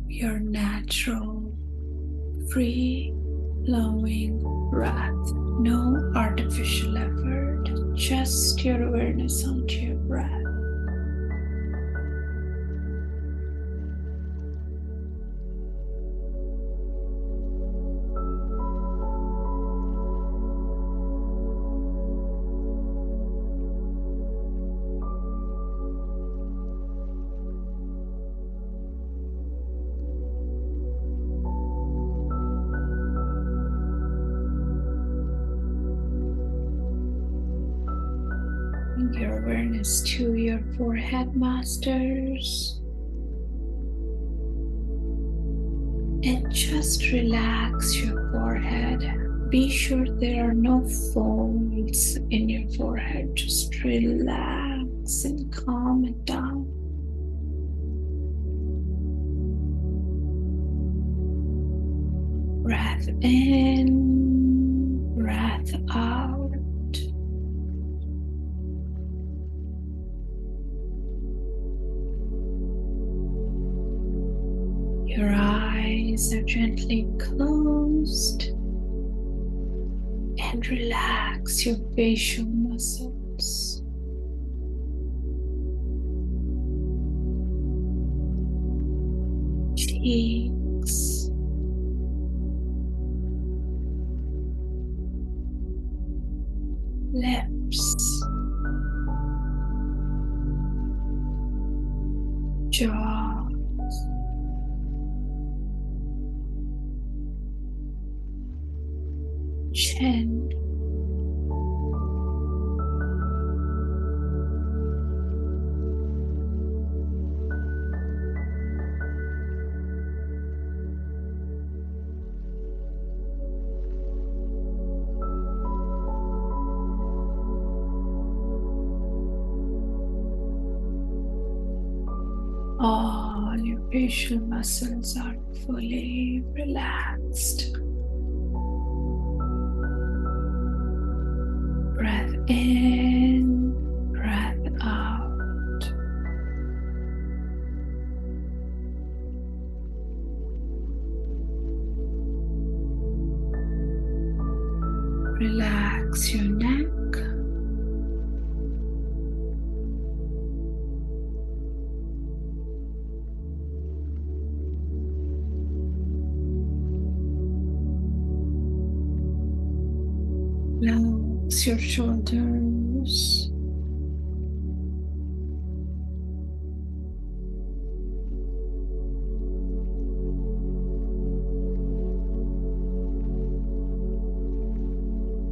your natural, free flowing breath. No artificial effort, just your awareness onto your breath. Bring your awareness to your forehead, masters. And just relax your forehead. Be sure there are no folds in your forehead. Just relax and calm it down. Breath in, breath out. Your eyes are gently closed and relax your facial muscles. Cheeks, lips, jaw, chin, all your facial muscles are fully relaxed. Breath in, breath out. Relax your neck. Relax your shoulders.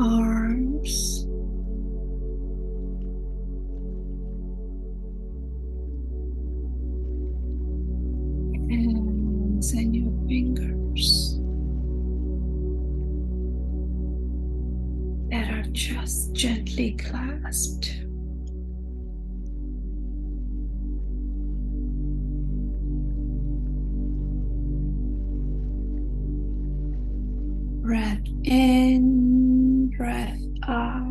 Arms. Hands and your fingers that are just gently clasped. Breath in, breath out.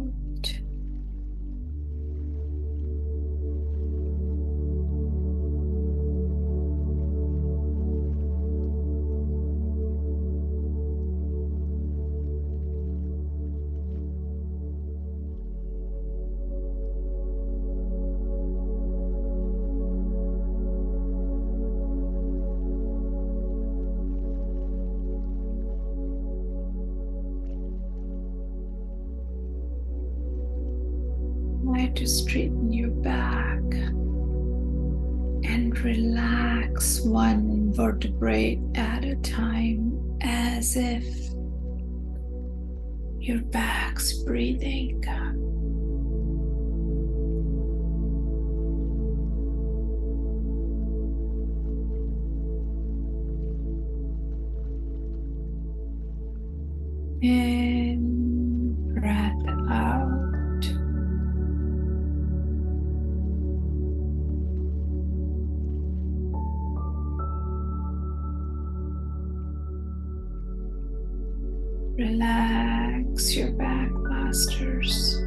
to straighten your back and relax one vertebrae at a time, as if your back's breathing. In, breath out. Relax your back, masters.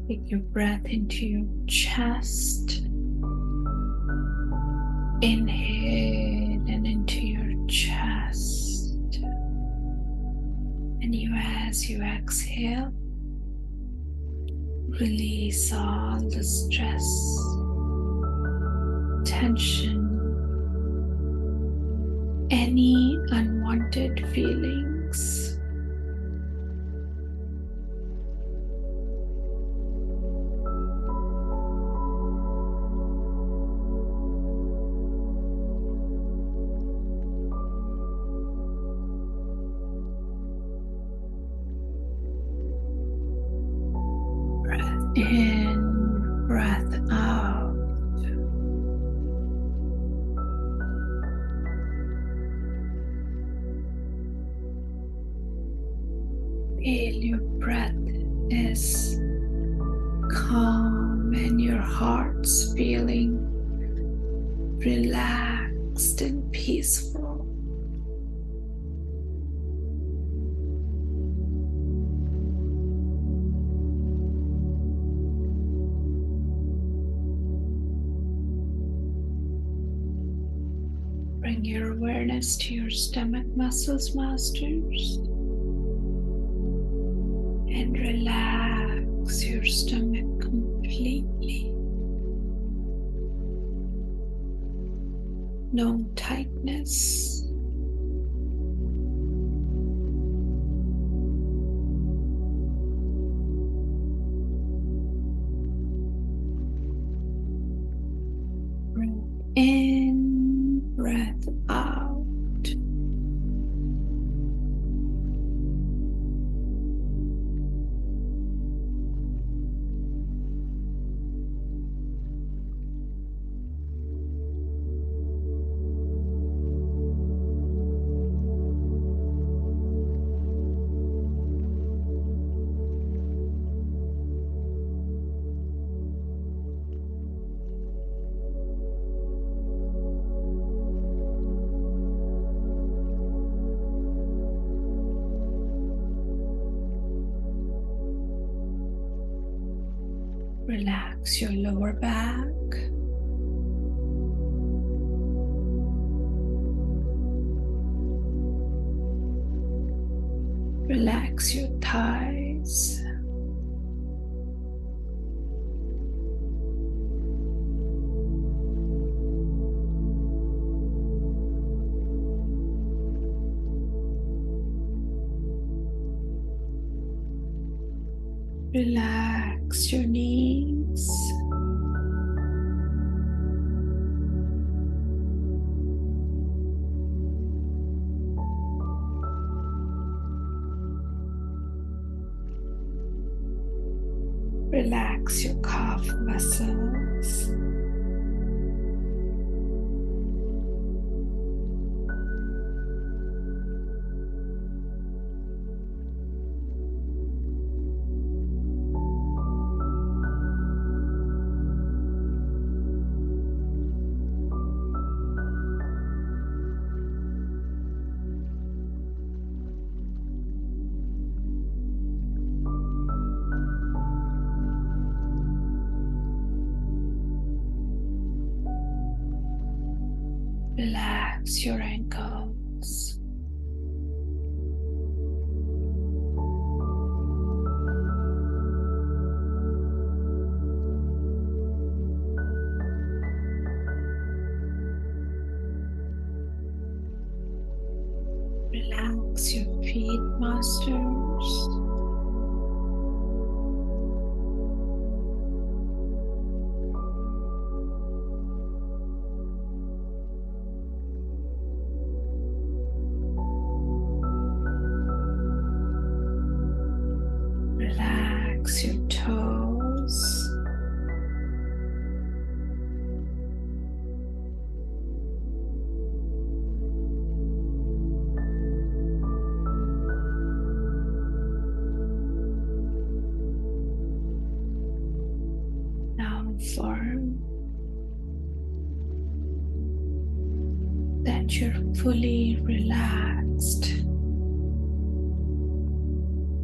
Take your breath into your chest. Inhale and into your chest. And as you exhale, release all the stress, tension, any unwanted feelings. In, breath out. Feel your breath is calm and your heart's feeling relaxed and peaceful. Bring your awareness to your stomach muscles, masters, and relax your stomach completely. No tightness. Breath in, breath out. Relax your lower back. Relax your thighs. Relax your knees. Relax your calf muscles. Relax your ankles. Relax your feet, masters. Relax your toes. Now affirm that you're fully relaxed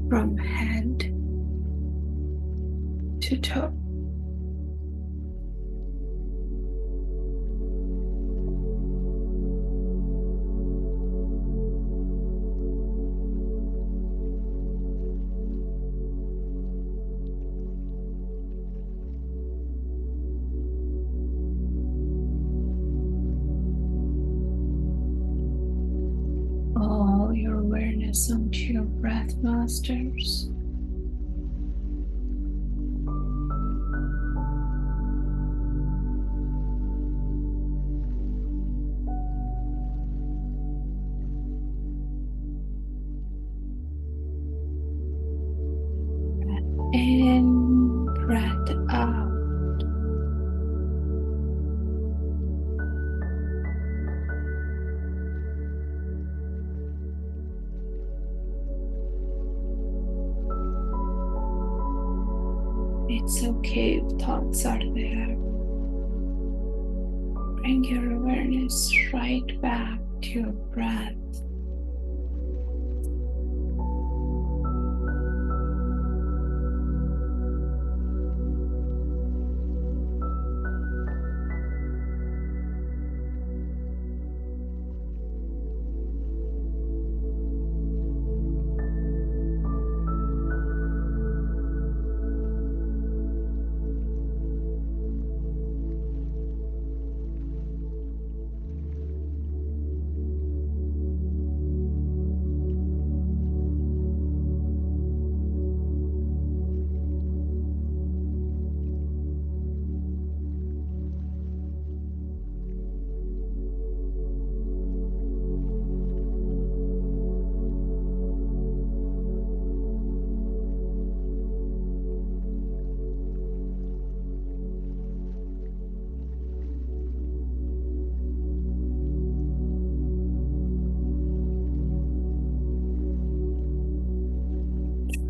from head to toe. All your awareness onto your breath, masters. Breath in, breath out. It's okay if thoughts are there. Bring your awareness right back to your breath.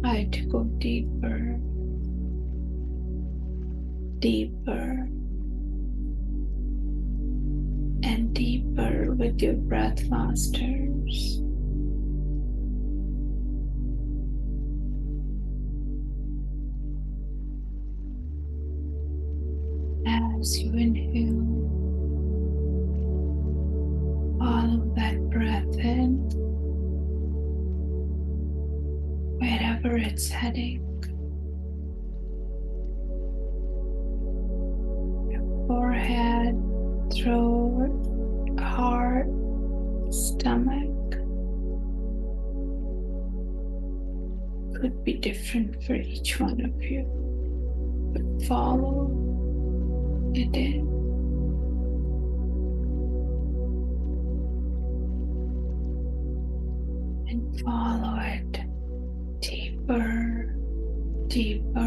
Try to go deeper, deeper, and deeper with your breath, masters. As you inhale, follow that breath in, wherever it's heading. Your forehead, throat, heart, stomach. Could be different for each one of you, but follow it in. And follow it deeper, deeper,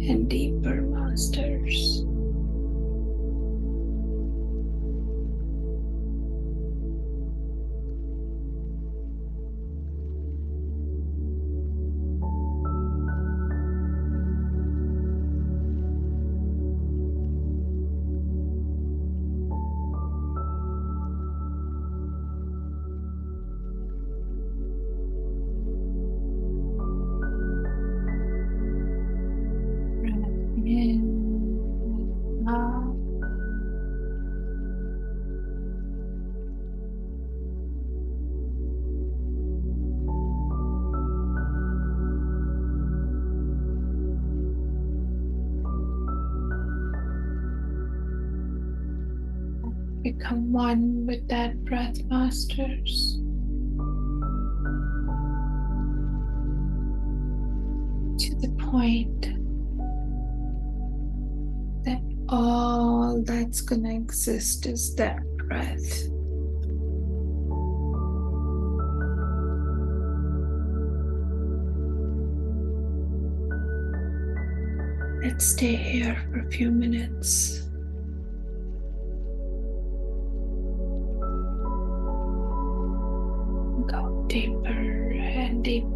and deeper, masters. In, out. Become one with that breath, masters. point that all that's going to exist is that breath. Let's stay here for a few minutes. Go deeper and deeper.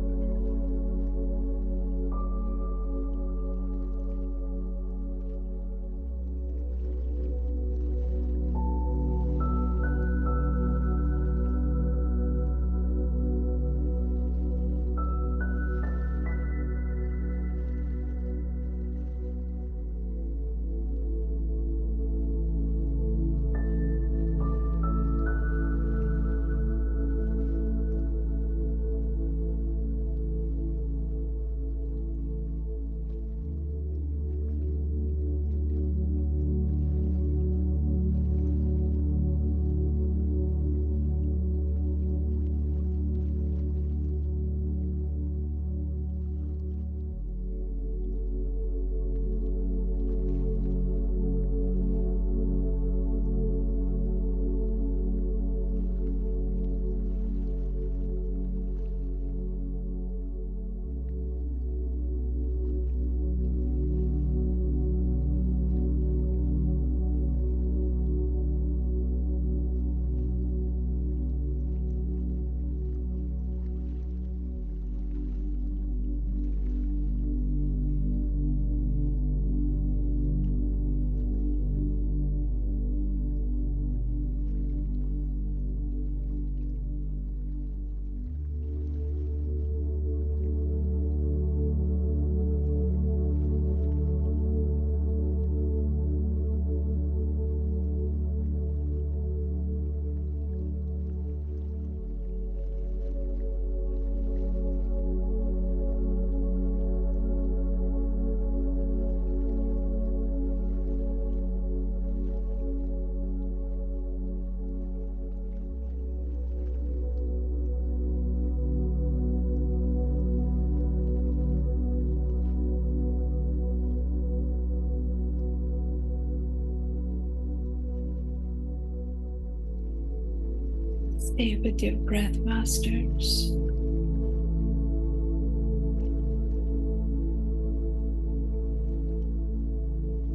Stay with your breath, masters.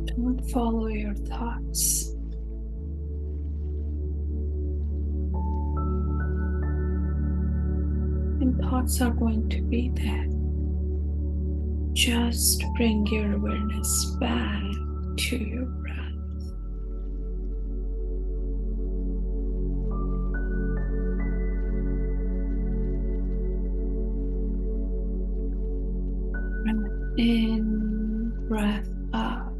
Don't follow your thoughts. And thoughts are going to be there. Just bring your awareness back to your breath. Breath in, breath out.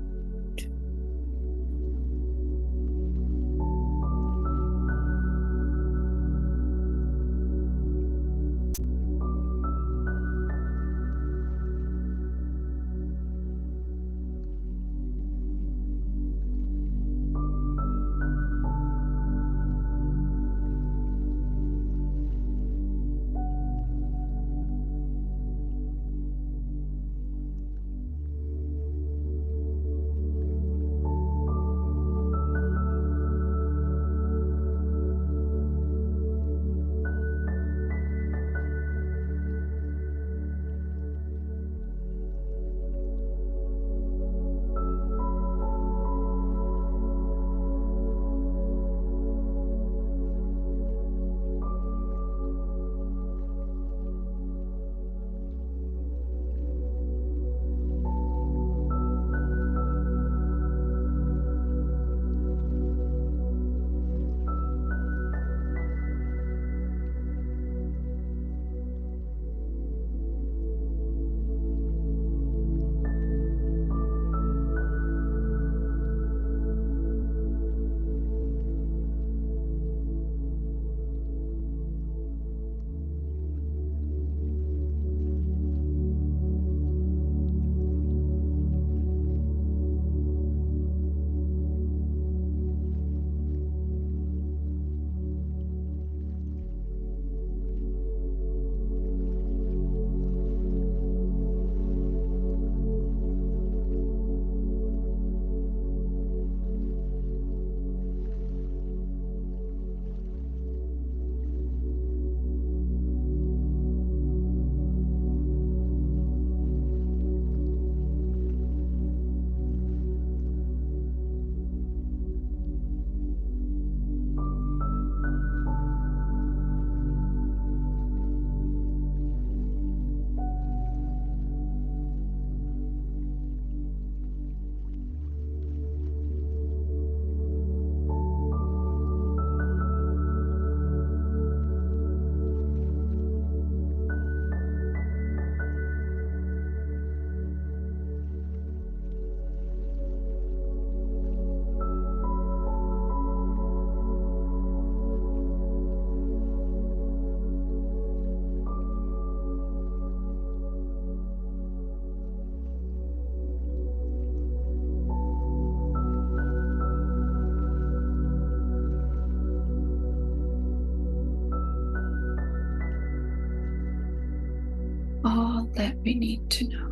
that we need to know.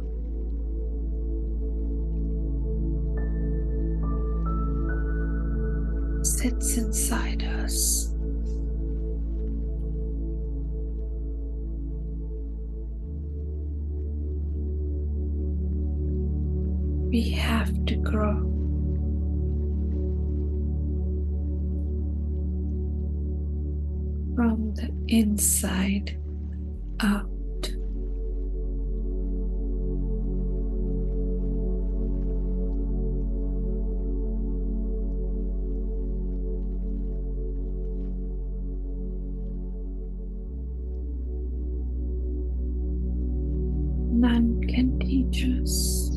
Sits inside us. We have to grow. From the inside out. None can teach us.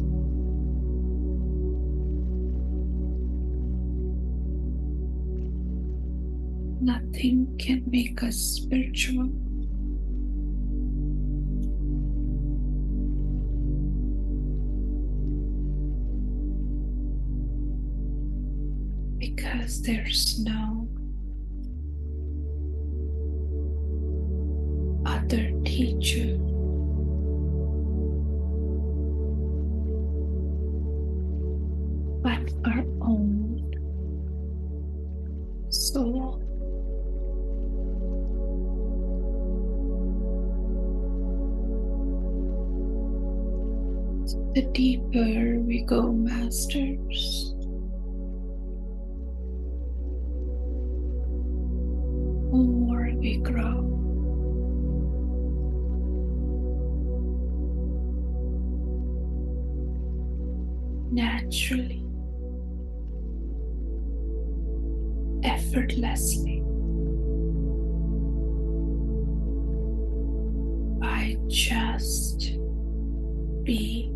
Nothing can make us spiritual. Because there's no other teacher. But our own soul. The deeper we go, masters, the more we grow. Naturally, effortlessly, by just being.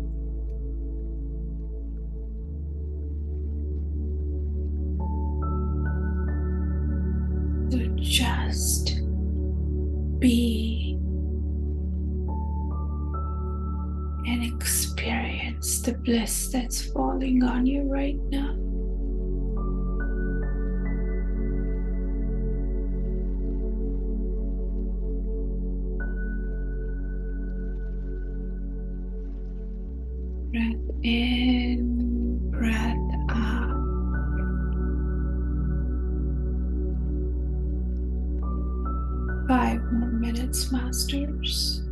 To just be and experience the bliss that's falling on you right now. Breath in, breath out. 5 more minutes, masters.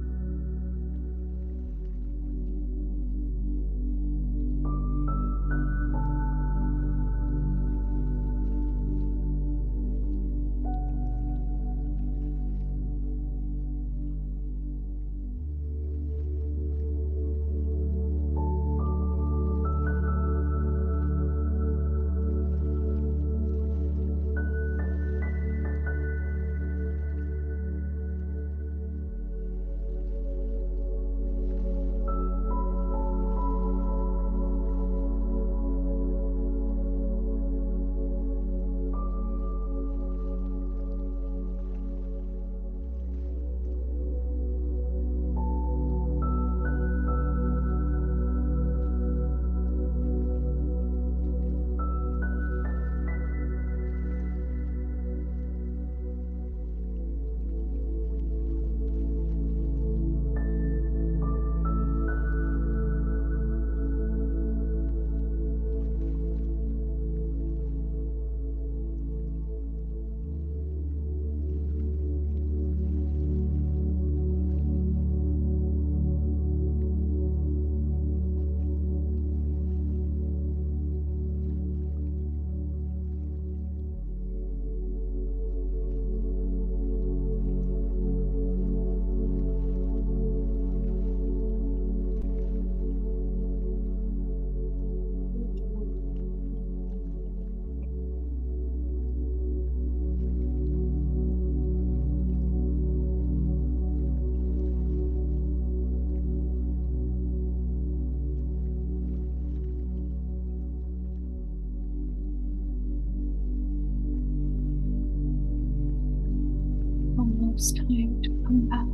Almost time to come back.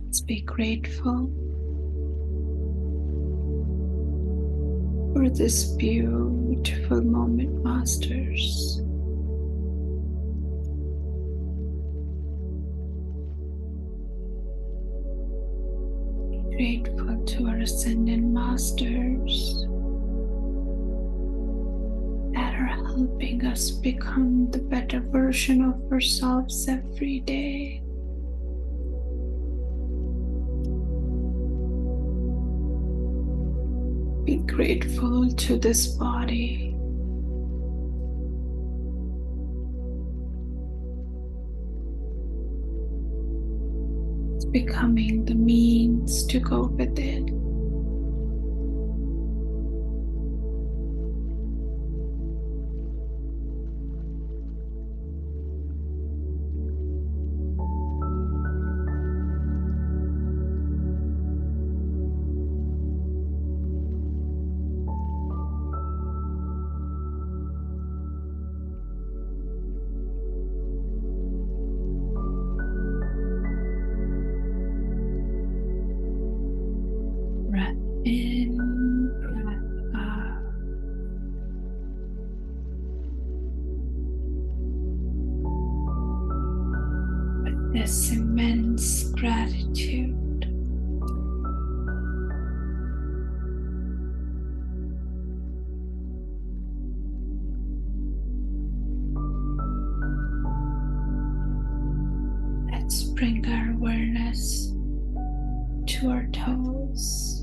Let's be grateful for this beautiful moment, masters. Ascended Masters that are helping us become the better version of ourselves every day. Be grateful to this body. It's becoming the means to go within. Breath in, breath out. With this immense gratitude, let's bring our awareness to our toes.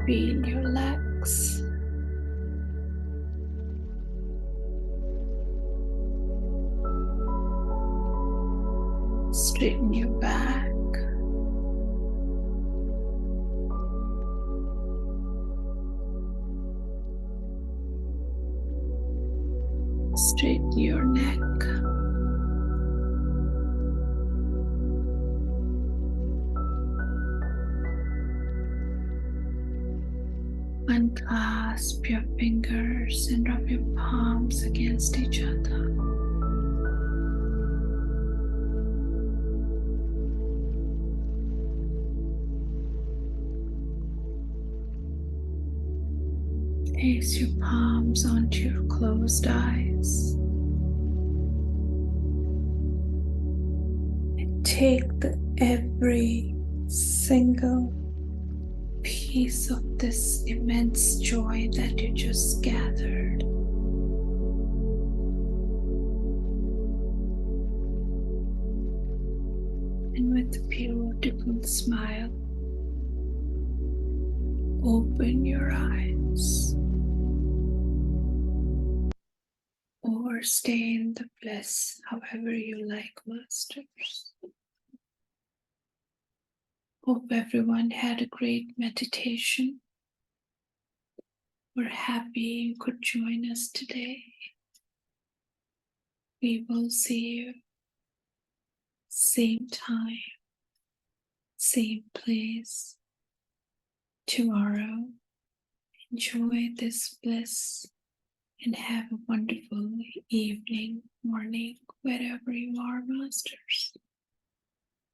Feel your legs. Straighten your back. Straighten your neck. Unclasp your fingers and rub your palms against each other. Place your palms onto your closed eyes. And take every single piece of this immense joy that you just gathered. And with a beautiful smile, open your eyes. Or stay in the bliss, however you like, Masters. Hope everyone had a great meditation. We're happy you could join us today. We will see you same time, same place tomorrow. Enjoy this bliss and have a wonderful evening, morning, wherever you are, Masters.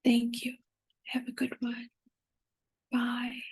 Thank you. Have a good one. Bye.